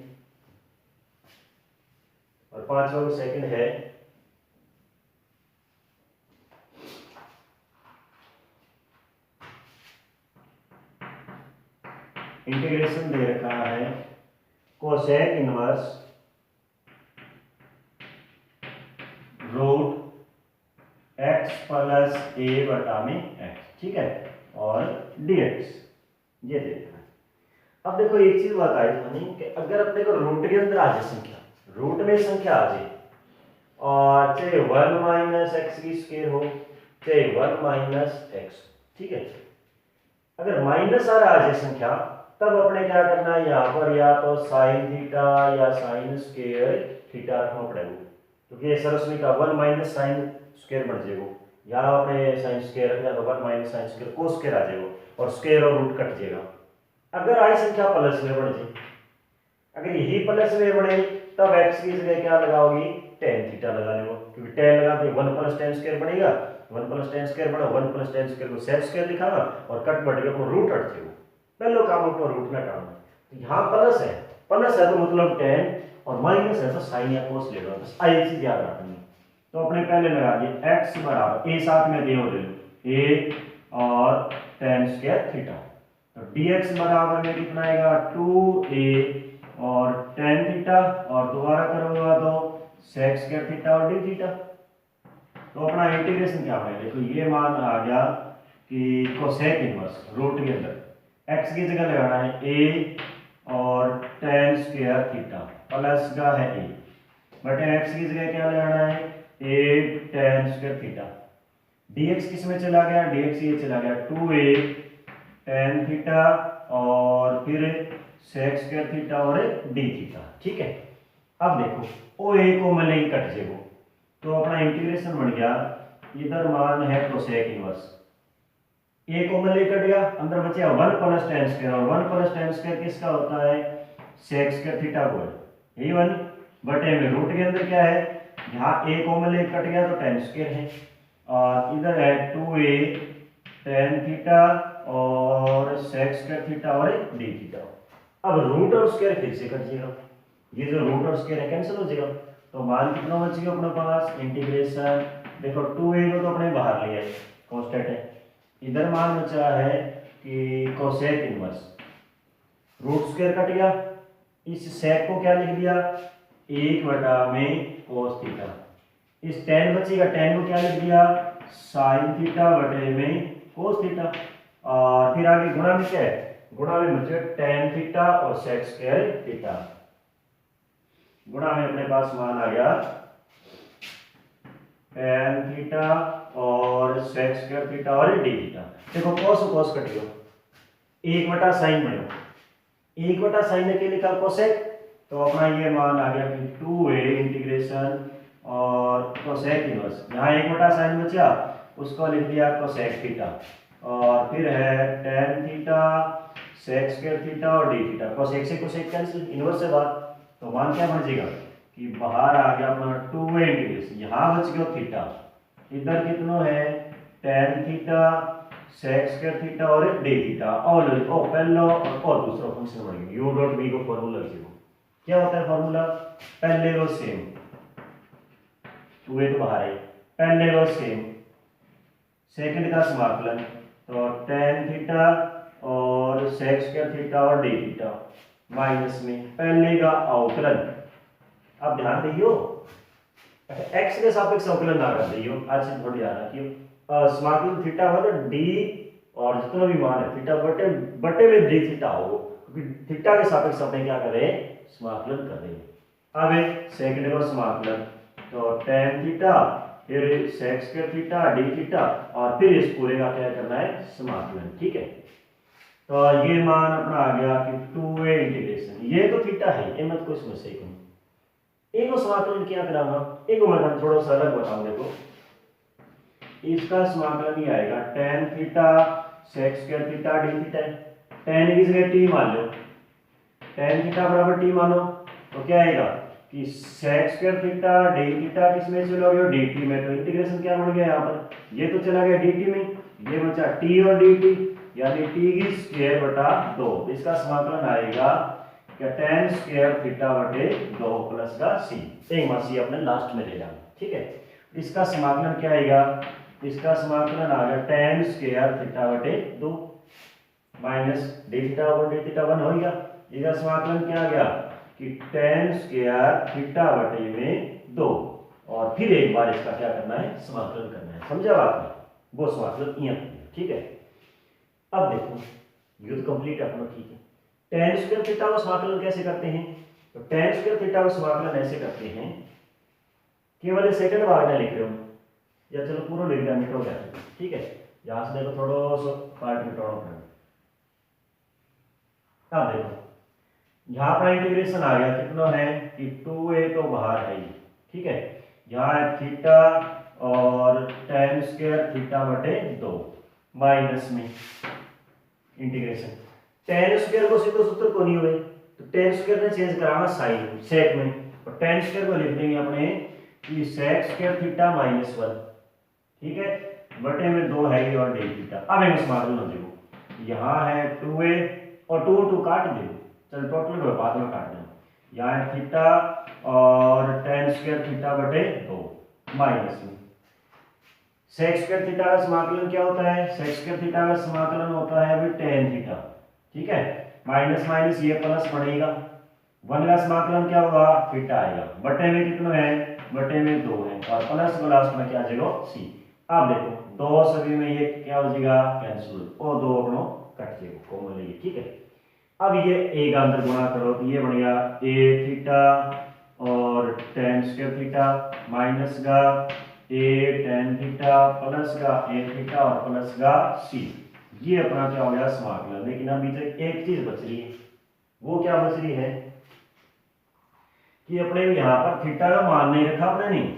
और पांचवा को सेकंड है इंटीग्रेशन दे रखा है cosec inverse root x plus a बटा में x, ठीक है, और dx ये देखना है। अब देखो एक चीज बताई मैंने कि अगर अपने को रूट के अंदर आ जाए संख्या, रूट में संख्या आ जाए और चाहे 1 माइनस एक्स की स्क्वायर हो चाहे 1 माइनस एक्स, ठीक है, अगर माइनस आ रहा आ जाए संख्या तब अपने क्या करना है, यहाँ पर या तो साइन थीटा या साइन स्क्वायर थीटा रखना पड़ेगा, क्योंकि ये सरस्वती का 1 माइनस साइन स्क्वायर बन जाएगा, यहाँ अपने साइन स्क्वायर रखना तो 1 minus sine square cos square आ जाएगा और स्क्वायर और रूट कट जाएगा। अगर आई संख्या प्लस में बढ़ जाए, अगर यही प्लस में बढ़े तब x की जगह क्या लगाओगी, tan थीटा लगा लो, क्योंकि tan लगा के 1 प्लस tan स्क्वायर बनेगा, 1 प्लस tan स्क्वायर बना, 1 प्लस tan स्क्वायर को सेक स्क्वायर लिखा और कट बढ़ेगा तो रूट हट जाएगा, पहले काम को रूट में काम है। यहाँ प्लस है तो मतलब tan और माइनस है तो साइन या कोस ले लो, बस आई चीज याद रखनी। तो अपने पहले लगा दिए x बराबर a साथ में दे लो a और tan स्क्वायर थीटा, तो dx बराबर में कितना आएगा 2a और tan थीटा, और दोबारा करूंगा तो sec स्क्वायर थीटा और d थीटा। तो अपना इंटीग्रेशन क्या होगा, देखो ये मान आ गया कि कोसेक इनवर्स रूट के अंदर x की जगह लगाना है a और tan स्क्वायर थीटा प्लस का है a बटे x की जगह क्या लगाना है a tan square theta, dx किस में चला गया, dx ये चला गया 2a tan थीटा और फिर sec स्क्वायर थीटा और d थीटा, ठीक है। अब देखो ओ ए को मिले कट जेगो, तो अपना इंटीग्रेशन बन गया, इधर मान है कोसेक इनवर्स, ए को मिले कट गया, अंदर बचा 1 प्लस tan स्क्वायर, और 1 प्लस tan स्क्वायर किसका होता है, sec स्क्वायर थीटा को, यही 1 बटे में रूट के अंदर क्या है, यहाँ a को मिले कट गया तो tan स्क्वायर है, और इधर है 2a tan थीटा और sec स्क्वायर थीटा और d थीटा। अब रूट और स्क्वायर फिर से कट जाएगा, ये जो रूट और स्क्वायर है कैंसिल हो जाएगा, तो मान कितना बचेगा अपने पास, इंटीग्रेशन देखो 2a को तो अपने बाहर लिया है कांस्टेंट है, इधर मान बचा है कि cosec inverse, root square cut गया, इस सेक को क्या लिख दिया 1 बटा में कोस थीटा, इस tan बचेगा, tan को क्या लिख दिया साइन थीटा बटे में कोस थीटा, और फिर आगे गुणा में क्या है, गुणा में बचे tan थीटा और sec स्क्वायर थीटा, गुणा में अपने पास मान आ गया tan थीटा और sec स्क्वायर थीटा और d थीटा। देखो cos और cos कट गया, 1 बटा साइन बनो, 1 बटा साइन ने क्या लिखा कोसेक, तो अपना ये मान आ गया कि 2a इंटीग्रेशन और कोसेक इनवर्स, यहाँ 1 बटा साइन बचा उसको लिख दिया कोसेक थीटा, और फिर है tan theta sec square theta और d थीटा, कोसेक से कोसेक कैंसिल, इनवर्स से बात, तो मान क्या बन जाएगा कि बाहर आ गया अपना 2a इंटीग्रेशन, यहाँ बच गया थीटा, इधर कितना है tan theta sec square theta और d थीटा, और पहला और दूसरा फंक्शन बन गया, u डॉट v को फार्मूला लिखो, क्या होता है फार्मूला, पहले वो सेम 2a तो बाहर है, पहले वो सेम सेकंड का समाकलन, तो tan थीटा और sec स्क्वायर थीटा और d थीटा माइनस में पहले का अवकलन, अब ध्यान दियो x के सापेक्ष अवकलन ना कर दियो, आज थोड़ी ध्यान रखियो, समाकलन थीटा हो तो d और जितना भी मान है थीटा बटे बटे में d थीटा हो, क्योंकि थीटा के सापेक्ष अपने क्या करें समाकलन कर देंगे। अब सेकंड का समाकलन, तो tan थीटा फिर sec square theta d theta और फिर इस पूरे का क्या करना है समाकलन। ठीक है, तो ये मान अपना आ गया कि 2a इंटीग्रेशन, ये तो थीटा है, ये मत कोई समस्या ही नहीं, इनको समाकलन क्या कराऊंगा, इनको मैं थोड़ा सा अलग बताऊं। देखो इसका समाकलन ही आएगा tan theta sec square theta d theta, tan की जगह t मान लो, tan थीटा बराबर t मानो, तो क्या आएगा कि sec square theta d theta किस में चला गया dt में, तो इंटीग्रेशन क्या बन गया यहाँ पर, ये तो चला गया dt में, ये बचा t और dt यानी t की स्क्वायर बटा 2, इसका समाकलन आएगा क्या tan स्क्वायर थीटा बटे 2 प्लस का c, एक मासी अपने लास्ट में ले जाना। ठीक है, इसका समाकलन क्या आएगा, इसका समाकलन आ गया tan स्क्वायर थीटा बटे 2 माइनस d थीटा और d थीटा 1 हो गया, इसका समाकलन क्या आ गया कि tan स्क्वायर थीटा बटे में 2 और फिर एक बार इसका क्या करना है समाकलन करना है, समझा आपने, वो समाकलन यहाँ करना है। ठीक है, अब देखो ये तो कंप्लीट अपना ठीक है, tan स्क्वायर थीटा का समाकलन कैसे करते हैं, तो tan स्क्वायर थीटा का समाकलन ऐसे करते हैं, केवल सेकंड भाग में लिख रहे हो या चलो पूरा लिख दिया मिटो गया। ठीक है, यहाँ से देखो थोड़ा सा पार्ट मिटाना पड़ेगा। अब देखो यहाँ पर इंटीग्रेशन आ गया कितना है कि 2a तो बाहर है ही। ठीक है, यहाँ है थीटा और tan स्क्वायर थीटा बटे 2 माइनस में इंटीग्रेशन, tan स्क्वायर को सीधे सूत्र को नहीं हुए तो tan स्क्वायर ने चेंज कराना साइन सेक में, और tan स्क्वायर को लिख देंगे अपने कि sec स्क्वायर थीटा माइनस 1। ठीक है, बटे में 2 है और d थीटा। अब एक समाकलन देखो, यहाँ है 2a और 2 काट दे, चल टोटल को बाद में काट देना, यहाँ है थीटा और tan स्क्वायर थीटा बटे 2 माइनस में sec स्क्वायर थीटा का समाकलन क्या होता है, sec स्क्वायर थीटा का समाकलन होता है अभी tan थीटा। ठीक है, माइनस माइनस ये प्लस पड़ेगा, 1 का समाकलन क्या होगा थीटा आएगा, बटे में कितना है बटे में 2 है और प्लस को लास्ट में क्या आ जाएगा c। अब देखो 2 सभी में ये क्या हो जाएगा कैंसिल और 2 अपनो कट जाएगा कॉमन लेंगे। ठीक है, अब ये a का अंदर गुणा करो तो ये बन गया a थीटा और tan स्क्वायर थीटा माइनस का a tan थीटा प्लस का a थीटा और प्लस का c, ये अपना क्या हो गया समाकलन। लेकिन अभी तक एक चीज बच रही है, वो क्या बच रही है कि अपने यहाँ पर थीटा का मान नहीं रखा अपने, नहीं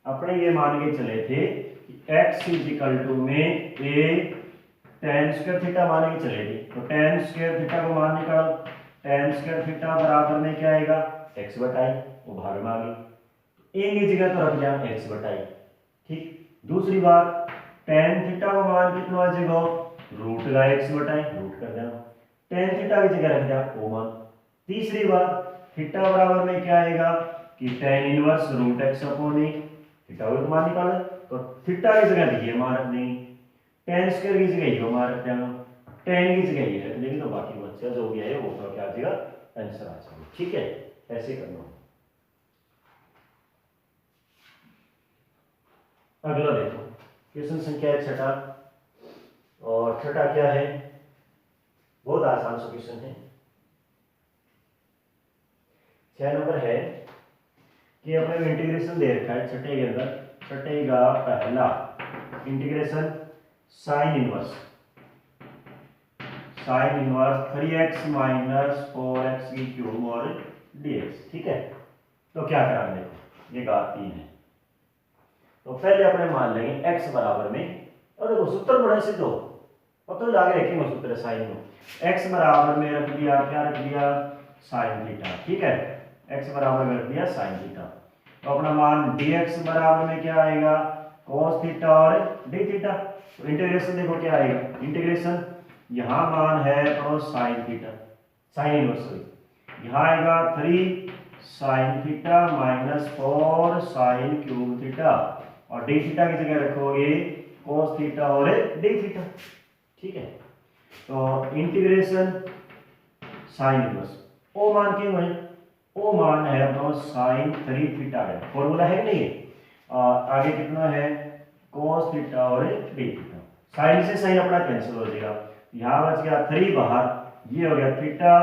अपने ये मान के चले थे कि x इजिकल टू में a tan स्क्वायर थीटा मान के चले थे, तो tan स्क्वायर थीटा को मान निकालो, tan स्क्वायर थीटा बराबर में क्या आएगा x बटाई, वो भाग में आ गई, a की जगह तो रख दिया x बटाई। ठीक, दूसरी बात tan थीटा को मान कितना आ जाएगा रूट का x बटाई, रूट कर देना, tan थीटा की जगह रख दिया o मान। तीसरी बात थीटा बराबर में क्या आएगा कि tan inverse root x upon a, theta को मान निकालो तो थीटा की जगह ये मान रख देंगे, tan स्क्वायर की जगह ये मान रख देंगे, tan की जगह ये रख देंगे, तो बाकी बच्चा जो भी है वो तो क्या आ जाएगा आंसर आ जाएगा। ठीक है, ऐसे करना। अगला देखो क्वेश्चन संख्या है छठा, और छठा क्या है बहुत आसान सा क्वेश्चन है। 6 नंबर है कि अपने इंटीग्रेशन दे रखा है छठे के अंदर, छठे का पहला integration sine inverse 3x minus 4x की क्यूब और dx। ठीक है, तो क्या करेंगे देखो ये घात 3 है, तो पहले अपने मान लेंगे x बराबर में, और देखो सूत्र बड़ा सिद्ध हो और तो आगे रखेंगे सूत्र साइन में, x बराबर में रख दिया क्या रख दिया साइन थीटा। ठीक है, x बराबर में रख दिया साइन थीटा, तो अपना मान dx बराबर में क्या आएगा cos थीटा और d थीटा। तो इंटीग्रेशन देखो क्या आएगा, इंटीग्रेशन यहाँ मान है तो sine theta sine inverse sorry, यहाँ आएगा 3 sine theta minus 4 sine cube theta और d थीटा की जगह रखोगे cos थीटा और d थीटा। ठीक है, तो इंटीग्रेशन साइन इनवर्स ओ मान क्यों है, ओ मान है अपना साइन 3 थीटा है, फॉर्मूला है कि नहीं है, आगे कितना है cos थीटा और d थीटा, साइन से साइन अपना कैंसिल हो जाएगा, यहाँ बच गया 3 बाहर, ये हो गया थीटा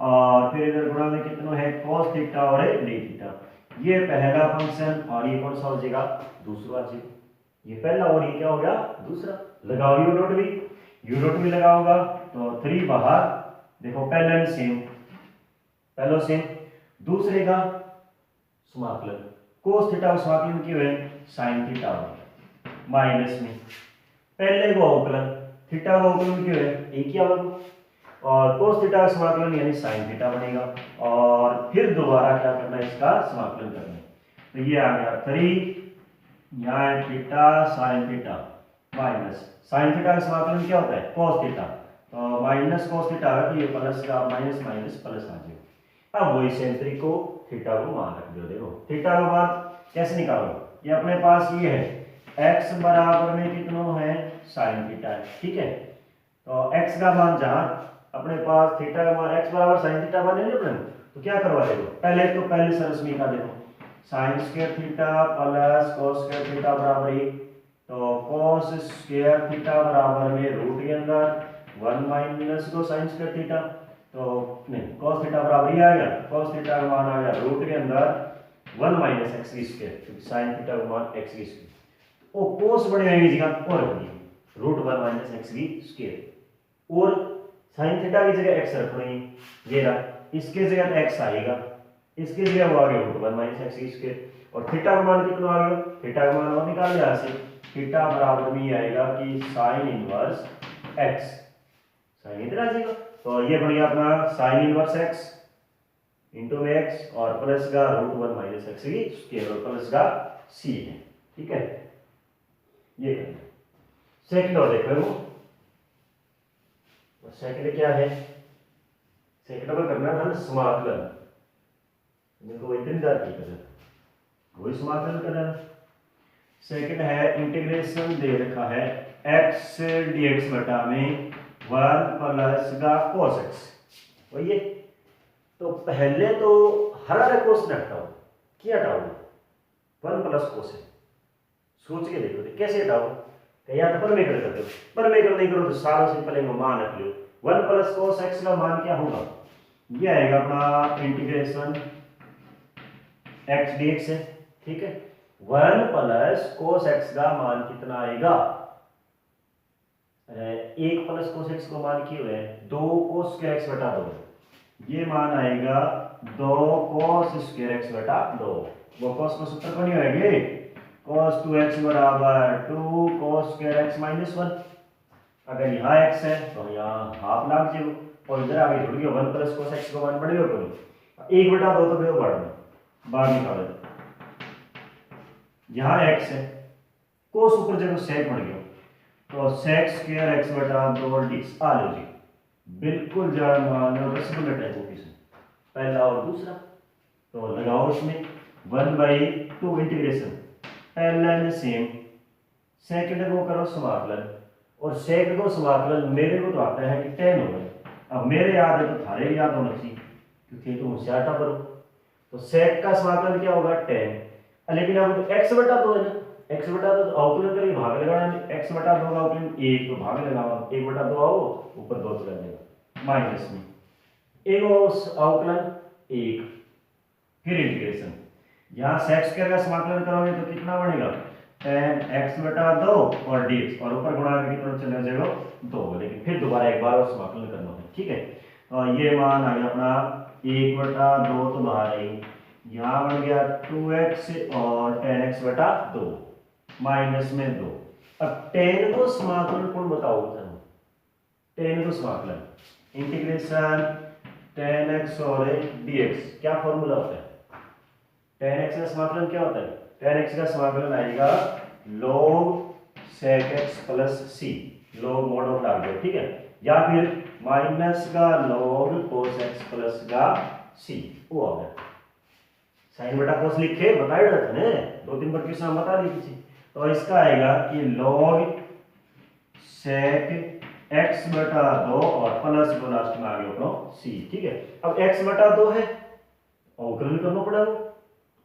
और फिर इधर गुणा में कितना है cos थीटा और d थीटा, ये पहला फंक्शन और ये कौन सा हो जाएगा, दूसरा आ जाएगा। ये पहला और ये क्या हो गया, दूसरा। लगाओ यू डॉट भी लगाओगा तो 3 बाहर, देखो पहला सेम, पहला सेम, दूसरे का समाकलन कोस थीटा का समाकलन क्यों है, साइन थीटा माइनस में पहले को अवकलन थीटा का अवकलन क्यों है, एक ही अवकलन, और कोस थीटा का समाकलन यानी साइन थीटा बनेगा, और फिर दोबारा क्या करना है, इसका समाकलन करना है। तो ये आ गया 3, यहाँ है theta sine theta minus sine theta का समाकलन क्या होता है, कोस थीटा, तो माइनस कोस थीटा है तो ये प्लस का माइनस माइनस प्लस आ जाएगा। अब वही सेम तरीको थीटा को मान रख दो, देखो थीटा का मान कैसे निकालोगे, ये अपने पास ये है x बराबर में कितना है, साइन थीटा है, ठीक है। तो x का मान जहां अपने पास थीटा का मान x बराबर साइन थीटा मान है ना, तो क्या करवा देखो, पहले सरस्मी का देखो sine square theta plus cos square theta बराबर 1, तो कोस स्क्वायर थीटा बराबर में रूट के अंदर 1 माइनस को साइन स्क्वायर थीटा, तो नहीं कोस थीटा बराबर ये आ गया, कोस थीटा का मान आ गया रूट के अंदर 1 माइनस एक्स स्क्वायर, क्योंकि साइन थीटा का मान एक्स स्क्वायर, वो कोस बड़ी आएगी जगह और बड़ी रूट 1 माइनस एक्स स्क्वायर, और साइन थीटा की जगह एक्स रख रही ये रहा, इसके जगह एक्स आएगा, इसके जगह वो आ गया रूट 1 माइनस एक्स स्क्वायर, और थीटा का मान कितना आ गया, थीटा का मान और निकाल लिया से, थीटा बराबर में आएगा कि साइन इनवर्स एक्स, साइन इधर आ जाएगा, तो ये बढ़िया अपना sine inverse x into x और प्लस का रूट 1 माइनस एक्स स्क्वायर और प्लस का सी है, ठीक है। ये सेकंड और देखो वो सेकंड क्या है, सेकंड में करना था समाकलन, मेरे को इतनी बार की करना, वही समाकलन करना। सेकंड है इंटीग्रेशन दे रखा है x dx बटा में 1 प्लस का cos x, वही, तो पहले तो हरा कोस ने हटाओ, क्या हटाओ 1 प्लस कोस है, सोच के देखो कैसे हटाओ, या तो परमेकर करते हो, परमेकर नहीं करो तो सारों से पहले मान रख लो, 1 प्लस कोस x का मान क्या होगा, ये आएगा अपना इंटीग्रेशन x dx है, ठीक है। 1 प्लस कोस x का मान कितना आएगा, 1 प्लस कोस x को मान क्यों है 2 कोस स्क्वायर x बटा 2, ये मान आएगा 2 कोस स्क्वायर x बटा 2, वो कोस को सूत्र को नहीं होएगी, cos 2x बराबर 2 cos स्क्वायर x माइनस 1, अगर यहाँ x है तो यहाँ हाफ लाग जाएगा, और इधर आगे जुड़ गया 1 प्लस कोस x को मान बढ़ेगा कोई 1 बटा 2 तो बेव बढ़ना बाहर निकालो, यहाँ x है कोस ऊपर जब sec बढ़ गया तो sec स्क्वायर x बटा 2 डी आ लो जी, बिल्कुल जान मान लो 10 मिनट है कोफिशिएंट पहला और दूसरा, तो लगाओ इसमें 1/2 इंटीग्रेशन पहला है सेम, सेकंड को करो समाकलन, और सेकंड को समाकलन मेरे को तो आता है कि 10 हो गए, अब मेरे याद है तो थारे याद होना चाहिए क्योंकि तुम होशियार था करो, तो सेक का समाकलन क्या होगा 10, लेकिन अब x बटा 2 है ना, x बटा 2 अवकलन करके भाग लगाना, x बटा 2 का अवकलन 1 तो भाग लगाओ, 1 बटा 2 आओ ऊपर 2 चला जाएगा माइनस में, एक अवकलन 1, फिर इंटीग्रेशन, यहाँ sec स्क्वायर का समाकलन करोगे तो कितना बनेगा 10x बटा 2 और dx, और ऊपर गुणा करके कितना चला जाएगा 2, लेकिन फिर दोबारा एक बार और समाकलन करना है, ठीक है। और ये मान आ गया अपना 1 बटा 2 तो बाहर आई, यहाँ बन गया 2x और 10x बटा 2 माइनस में 2, अब 10 को समाकलन कौन बताओ, 10 को समाकलन इंटीग्रेशन 10x और dx, क्या फॉर्मूला होता है 10x का समाकलन क्या होता है, 10x का समाकलन आएगा log sec x plus c, log mode of डाल दो, ठीक है, या फिर माइनस का log cos x प्लस का c, वो हो गया साइन बटा कोस लिखे बताए रहते ने 2-3 बार क्वेश्चन बता दी थी, तो इसका आएगा कि log sec x बटा 2 और प्लस को लास्ट में आ गया अपना c, ठीक है। अब x बटा 2 है अवकलन करना पड़ेगा,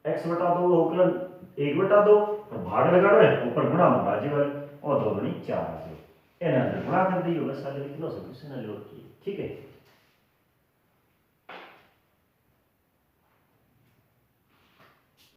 x बटा 2 अवकलन 1 बटा 2, तो भाग लगाना है ऊपर गुणा में बाजी वाले और 2 गुणी 4 आ जाए, एना गुणा कर दी होगा सारे कितना से क्वेश्चन लो, ठीक है।